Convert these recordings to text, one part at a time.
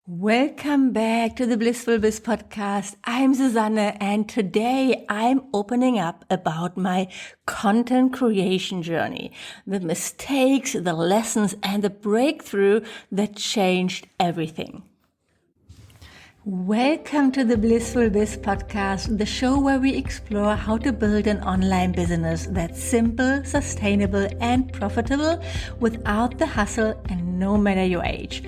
Welcome back to the Blissful Biz podcast. I'm Susanne, and today I'm opening up about my content creation journey, the mistakes, the lessons, and the breakthrough that changed everything. Welcome to the Blissful Biz podcast, the show where we explore how to build an online business that's simple, sustainable, and profitable without the hustle and no matter your age.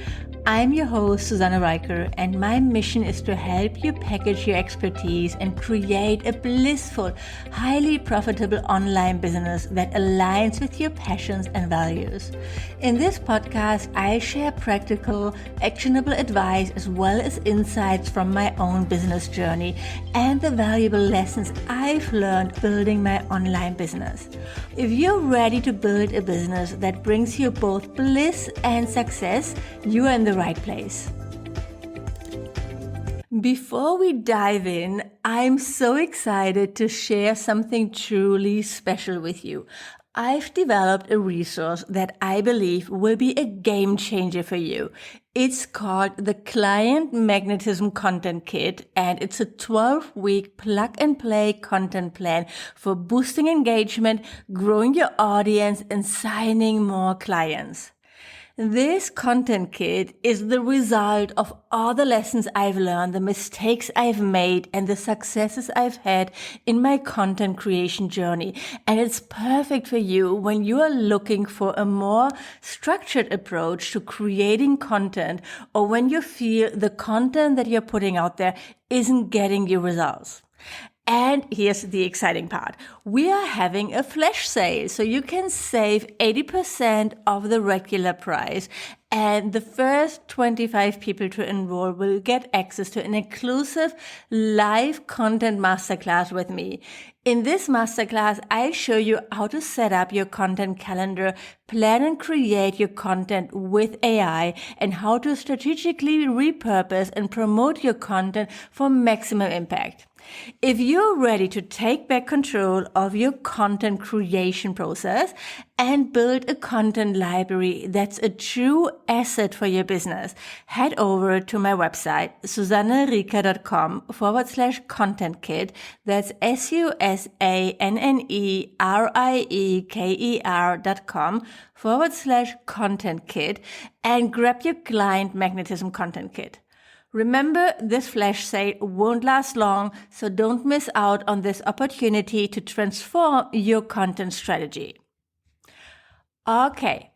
I'm your host, Susanne Reicher, and my mission is to help you package your expertise and create a blissful, highly profitable online business that aligns with your passions and values. In this podcast, I share practical, actionable advice as well as insights from my own business journey and the valuable lessons I've learned building my online business. If you're ready to build a business that brings you both bliss and success, you are in the right place. Before we dive in, I'm so excited to share something truly special with you. I've developed a resource that I believe will be a game changer for you. It's called the Client Magnetism Content Kit, and it's a 12-week plug-and-play content plan for boosting engagement, growing your audience, and signing more clients. This content kit is the result of all the lessons I've learned, the mistakes I've made, and the successes I've had in my content creation journey. And it's perfect for you when you are looking for a more structured approach to creating content, or when you feel the content that you're putting out there isn't getting you results. And here's the exciting part. We are having a flash sale, so you can save 80% of the regular price. And the first 25 people to enroll will get access to an exclusive live content masterclass with me. In this masterclass, I show you how to set up your content calendar, plan and create your content with AI, and how to strategically repurpose and promote your content for maximum impact. If you're ready to take back control of your content creation process and build a content library that's a true asset for your business, head over to my website, susannereiker.com/content kit. That's SUSANNERIKER.com/content kit and grab your Client Magnetism Content Kit. Remember, this flash sale won't last long, so don't miss out on this opportunity to transform your content strategy. Okay,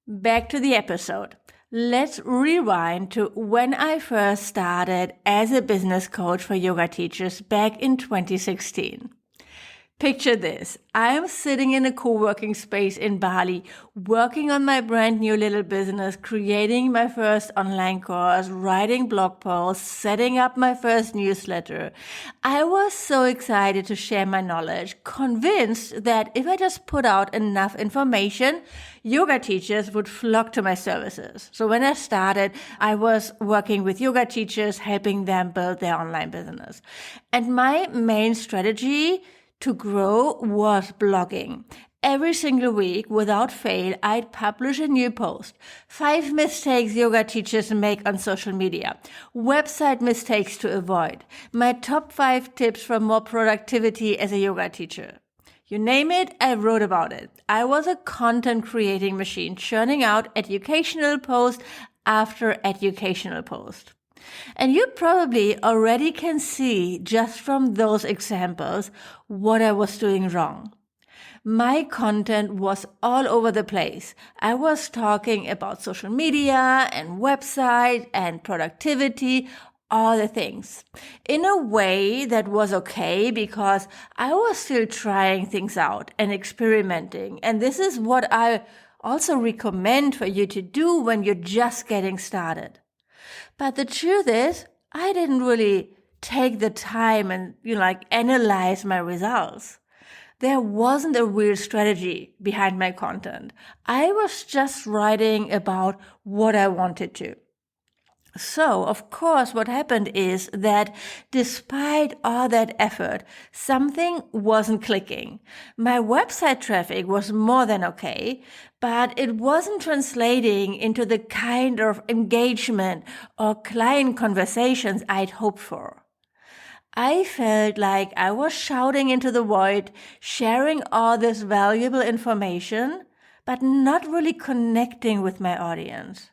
back to the episode. Let's rewind to when I first started as a business coach for yoga teachers back in 2016. Picture this. I'm sitting in a co-working space in Bali, working on my brand new little business, creating my first online course, writing blog posts, setting up my first newsletter. I was so excited to share my knowledge, convinced that if I just put out enough information, yoga teachers would flock to my services. So when I started, I was working with yoga teachers, helping them build their online business. And my main strategy to grow was blogging. Every single week, without fail, I'd publish a new post. 5 mistakes yoga teachers make on social media. Website mistakes to avoid. My top 5 tips for more productivity as a yoga teacher. You name it, I wrote about it. I was a content creating machine, churning out educational post after educational post. And you probably already can see just from those examples what I was doing wrong. My content was all over the place. I was talking about social media and website and productivity, all the things. In a way that was okay because I was still trying things out and experimenting. And this is what I also recommend for you to do when you're just getting started. But the truth is, I didn't really take the time and, analyze my results. There wasn't a real strategy behind my content. I was just writing about what I wanted to. So, of course, what happened is that despite all that effort, something wasn't clicking. My website traffic was more than okay, but it wasn't translating into the kind of engagement or client conversations I'd hoped for. I felt like I was shouting into the void, sharing all this valuable information, but not really connecting with my audience.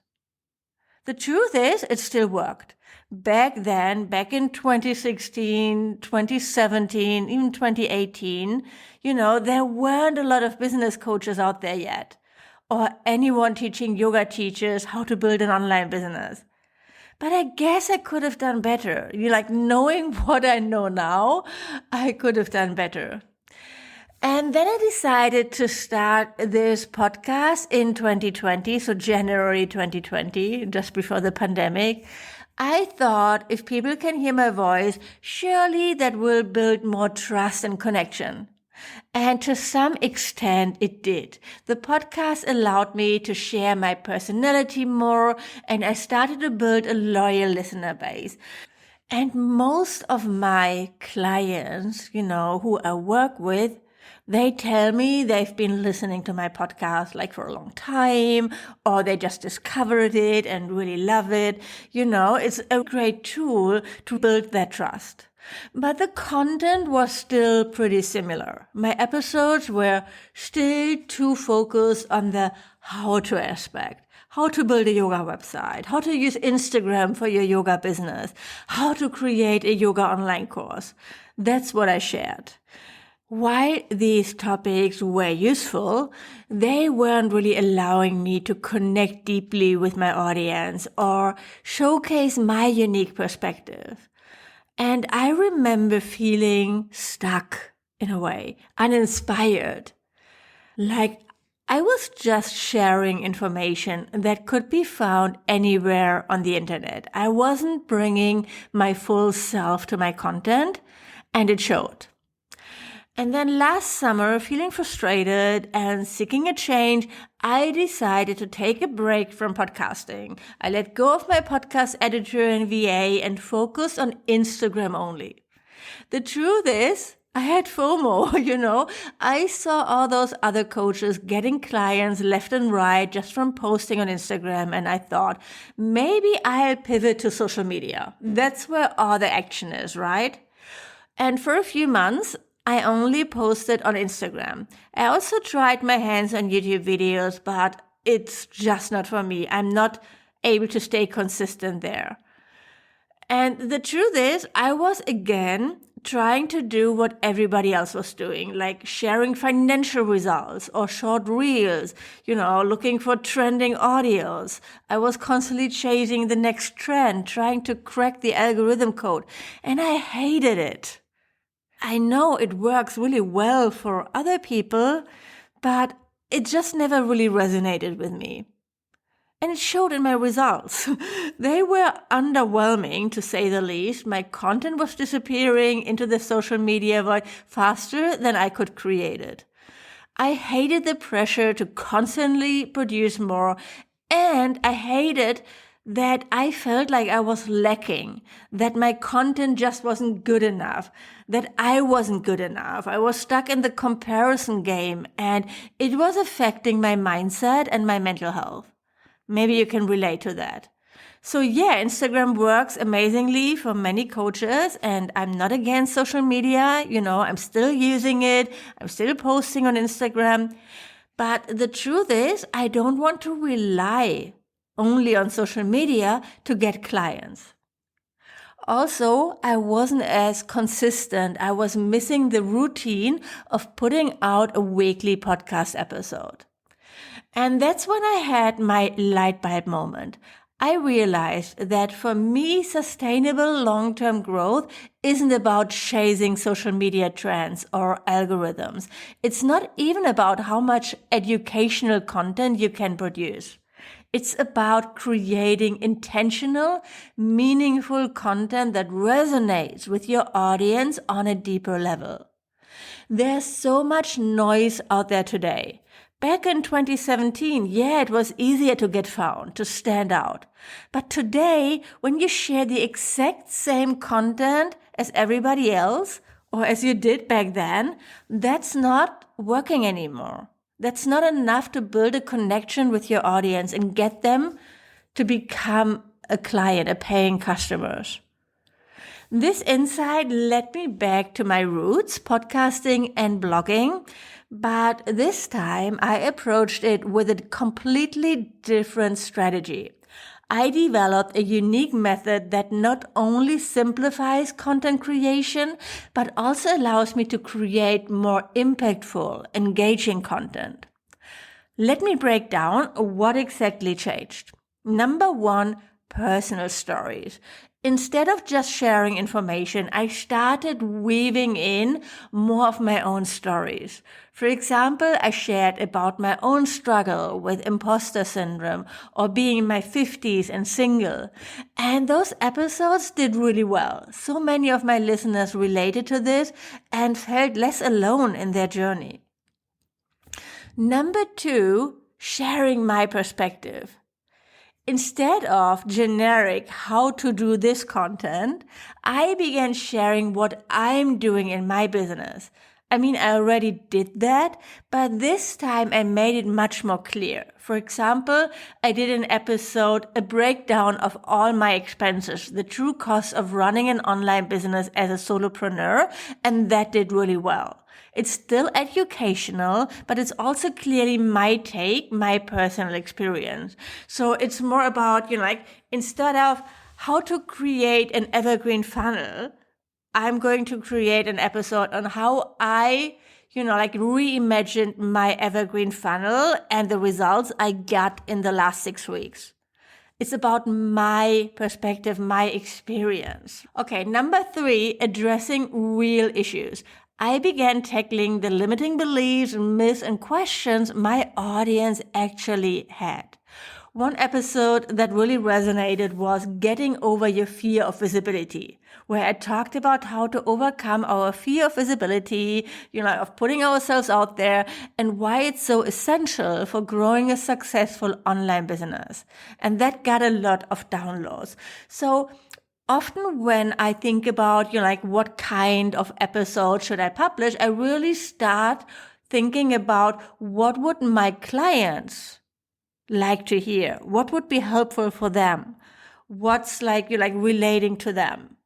The truth is, it still worked. Back then, back in 2016, 2017, even 2018, there weren't a lot of business coaches out there yet, or anyone teaching yoga teachers how to build an online business. But I guess I could have done better. Knowing what I know now, I could have done better. And then I decided to start this podcast in 2020, so January 2020, just before the pandemic. I thought if people can hear my voice, surely that will build more trust and connection. And to some extent, it did. The podcast allowed me to share my personality more, and I started to build a loyal listener base. And most of my clients, who I work with, they tell me they've been listening to my podcast for a long time, or they just discovered it and really love it. It's a great tool to build that trust. But the content was still pretty similar. My episodes were still too focused on the how-to aspect. How to build a yoga website, how to use Instagram for your yoga business, how to create a yoga online course. That's what I shared. While these topics were useful, they weren't really allowing me to connect deeply with my audience or showcase my unique perspective. And I remember feeling stuck in a way, uninspired. I was just sharing information that could be found anywhere on the internet. I wasn't bringing my full self to my content, and it showed. And then last summer, feeling frustrated and seeking a change, I decided to take a break from podcasting. I let go of my podcast editor and VA and focused on Instagram only. The truth is, I had FOMO, I saw all those other coaches getting clients left and right just from posting on Instagram, and I thought, maybe I'll pivot to social media. That's where all the action is, right? And for a few months, I only posted on Instagram. I also tried my hands on YouTube videos, but it's just not for me. I'm not able to stay consistent there. And the truth is, I was again trying to do what everybody else was doing, like sharing financial results or short reels, looking for trending audios. I was constantly chasing the next trend, trying to crack the algorithm code, and I hated it. I know it works really well for other people, but it just never really resonated with me. And it showed in my results. They were underwhelming, to say the least. My content was disappearing into the social media void faster than I could create it. I hated the pressure to constantly produce more, and I hated that I felt like I was lacking, that my content just wasn't good enough, that I wasn't good enough. I was stuck in the comparison game, and it was affecting my mindset and my mental health. Maybe you can relate to that. So yeah, Instagram works amazingly for many coaches, and I'm not against social media. I'm still using it. I'm still posting on Instagram. But the truth is, I don't want to rely only on social media to get clients. Also, I wasn't as consistent. I was missing the routine of putting out a weekly podcast episode. And that's when I had my light bulb moment. I realized that for me, sustainable long-term growth isn't about chasing social media trends or algorithms. It's not even about how much educational content you can produce. It's about creating intentional, meaningful content that resonates with your audience on a deeper level. There's so much noise out there today. Back in 2017, it was easier to get found, to stand out. But today, when you share the exact same content as everybody else, or as you did back then, that's not working anymore. That's not enough to build a connection with your audience and get them to become a client, a paying customers. This insight led me back to my roots, podcasting and blogging. But this time I approached it with a completely different strategy. I developed a unique method that not only simplifies content creation, but also allows me to create more impactful, engaging content. Let me break down what exactly changed. Number one, personal stories. Instead of just sharing information, I started weaving in more of my own stories. For example, I shared about my own struggle with imposter syndrome or being in my 50s and single. And those episodes did really well. So many of my listeners related to this and felt less alone in their journey. Number two, sharing my perspective. Instead of generic how to do this content, I began sharing what I'm doing in my business. I already did that, but this time I made it much more clear. For example, I did an episode, a breakdown of all my expenses, the true cost of running an online business as a solopreneur, and that did really well. It's still educational, but it's also clearly my take, my personal experience. So it's more about, instead of how to create an evergreen funnel, I'm going to create an episode on how I, reimagined my evergreen funnel and the results I got in the last 6 weeks. It's about my perspective, my experience. Okay, number three, addressing real issues. I began tackling the limiting beliefs, myths, and questions my audience actually had. One episode that really resonated was Getting Over Your Fear of Visibility, where I talked about how to overcome our fear of visibility, of putting ourselves out there, and why it's so essential for growing a successful online business. And that got a lot of downloads. So often when I think about, what kind of episode should I publish, I really start thinking about what would my clients like to hear? What would be helpful for them? What's relating to them?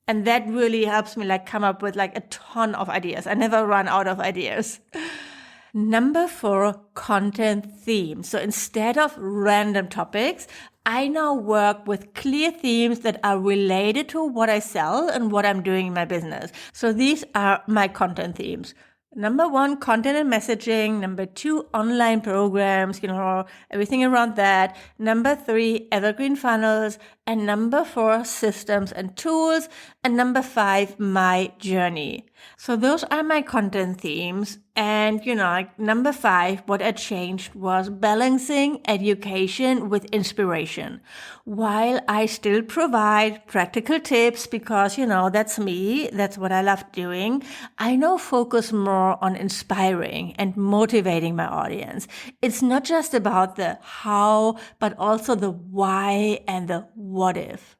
And that really helps me come up with a ton of ideas. I never run out of ideas. Number four, content themes. So instead of random topics, I now work with clear themes that are related to what I sell and what I'm doing in my business. So these are my content themes. Number one, content and messaging. Number two, online programs, everything around that. Number three, evergreen funnels. And number four, systems and tools. And number five, my journey. So those are my content themes. And, number five, what I changed was balancing education with inspiration. While I still provide practical tips because, that's me, that's what I love doing, I now focus more on inspiring and motivating my audience. It's not just about the how, but also the why and the what if.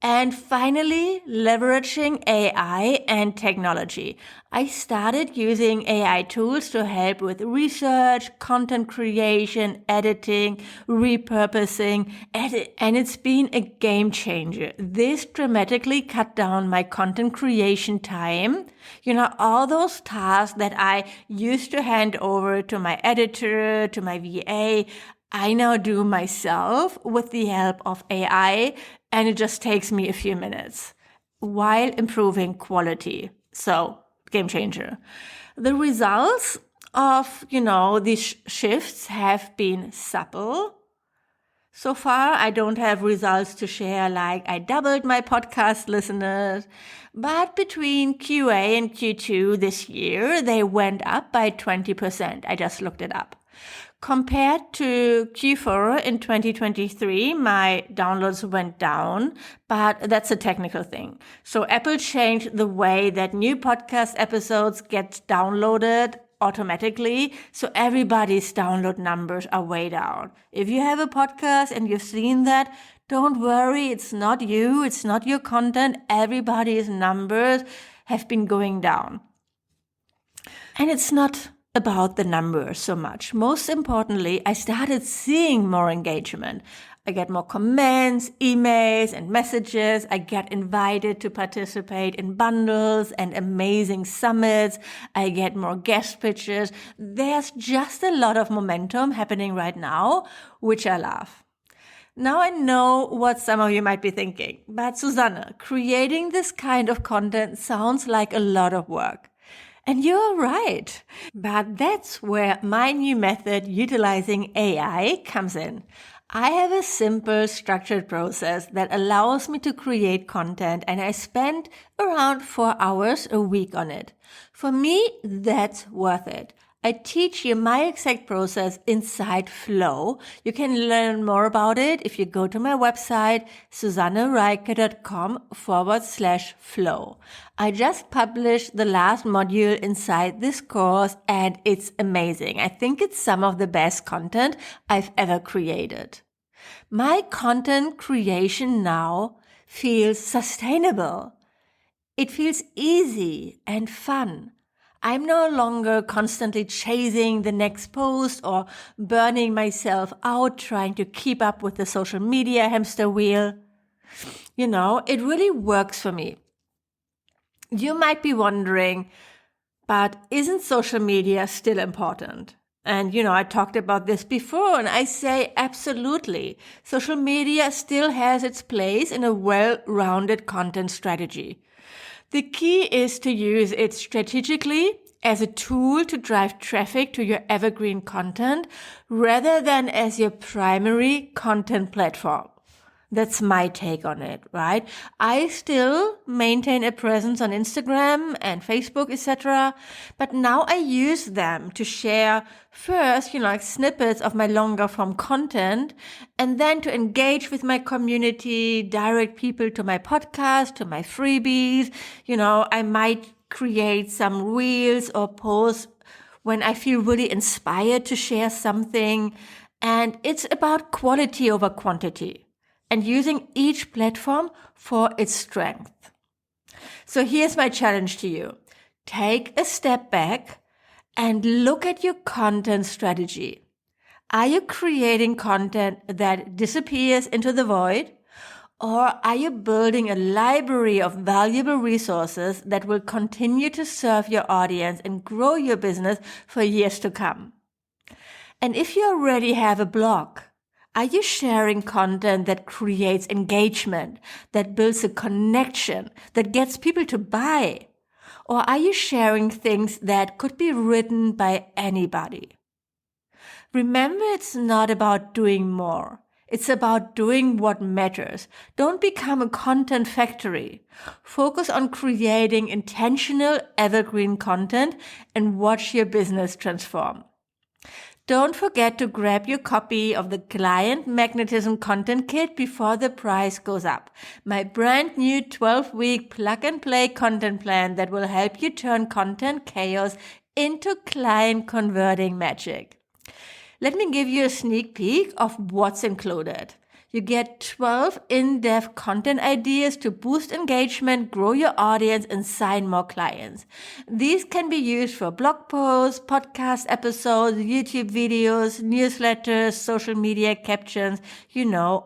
And finally, leveraging AI and technology. I started using AI tools to help with research, content creation, editing, repurposing, and it's been a game changer. This dramatically cut down my content creation time. All those tasks that I used to hand over to my editor, to my VA, I now do myself with the help of AI, and it just takes me a few minutes while improving quality. So, game changer. The results of, these shifts have been subtle. So far, I don't have results to share like I doubled my podcast listeners, but between QA and Q2 this year, they went up by 20%. I just looked it up. Compared to Q4 in 2023, my downloads went down, but that's a technical thing. So Apple changed the way that new podcast episodes get downloaded automatically, so everybody's download numbers are way down. If you have a podcast and you've seen that, don't worry, it's not you, it's not your content. Everybody's numbers have been going down. And it's not about the numbers so much. Most importantly, I started seeing more engagement. I get more comments, emails, and messages. I get invited to participate in bundles and amazing summits. I get more guest pitches. There's just a lot of momentum happening right now, which I love. Now I know what some of you might be thinking, but Susanne, creating this kind of content sounds like a lot of work. And you're right. But that's where my new method utilizing AI comes in. I have a simple, structured process that allows me to create content, and I spend around 4 hours a week on it. For me, that's worth it. I teach you my exact process inside Flow. You can learn more about it if you go to my website, susannereike.com/flow. I just published the last module inside this course, and it's amazing. I think it's some of the best content I've ever created. My content creation now feels sustainable. It feels easy and fun. I'm no longer constantly chasing the next post or burning myself out trying to keep up with the social media hamster wheel. It really works for me. You might be wondering, but isn't social media still important? And, I talked about this before, and I say absolutely. Social media still has its place in a well-rounded content strategy. The key is to use it strategically as a tool to drive traffic to your evergreen content rather than as your primary content platform. That's my take on it, right? I still maintain a presence on Instagram and Facebook, etc. But now I use them to share first, snippets of my longer form content, and then to engage with my community, direct people to my podcast, to my freebies. I might create some reels or posts when I feel really inspired to share something. And it's about quality over quantity, and using each platform for its strength. So here's my challenge to you. Take a step back and look at your content strategy. Are you creating content that disappears into the void? Or are you building a library of valuable resources that will continue to serve your audience and grow your business for years to come? And if you already have a blog, are you sharing content that creates engagement, that builds a connection, that gets people to buy? Or are you sharing things that could be written by anybody? Remember, it's not about doing more. It's about doing what matters. Don't become a content factory. Focus on creating intentional, evergreen content and watch your business transform. Don't forget to grab your copy of the Client Magnetism Content Kit before the price goes up. My brand new 12-week plug-and-play content plan that will help you turn content chaos into client converting magic. Let me give you a sneak peek of what's included. You get 12 in-depth content ideas to boost engagement, grow your audience, and sign more clients. These can be used for blog posts, podcast episodes, YouTube videos, newsletters, social media captions,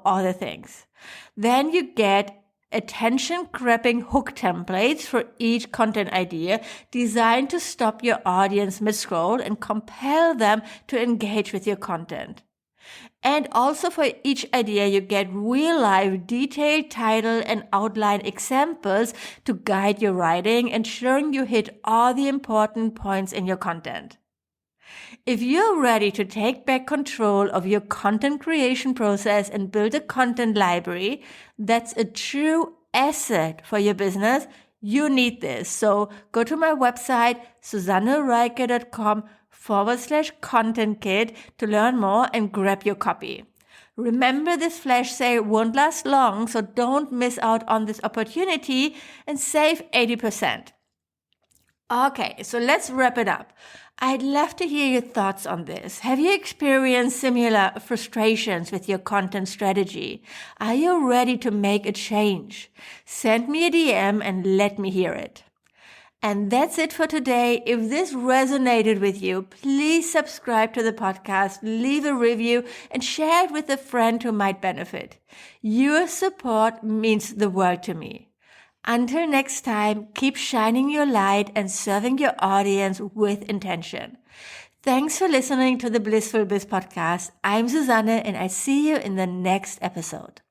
all the things. Then you get attention-grabbing hook templates for each content idea designed to stop your audience mid-scroll and compel them to engage with your content. And also for each idea, you get real-life detailed title and outline examples to guide your writing, ensuring you hit all the important points in your content. If you're ready to take back control of your content creation process and build a content library that's a true asset for your business, you need this. So go to my website, susannereike.com/content kit to learn more and grab your copy. Remember, this flash sale won't last long, so don't miss out on this opportunity and save 80%. Okay, so let's wrap it up. I'd love to hear your thoughts on this. Have you experienced similar frustrations with your content strategy? Are you ready to make a change? Send me a DM and let me hear it. And that's it for today. If this resonated with you, please subscribe to the podcast, leave a review, and share it with a friend who might benefit. Your support means the world to me. Until next time, keep shining your light and serving your audience with intention. Thanks for listening to the Blissful Biz podcast. I'm Susanne, and I see you in the next episode.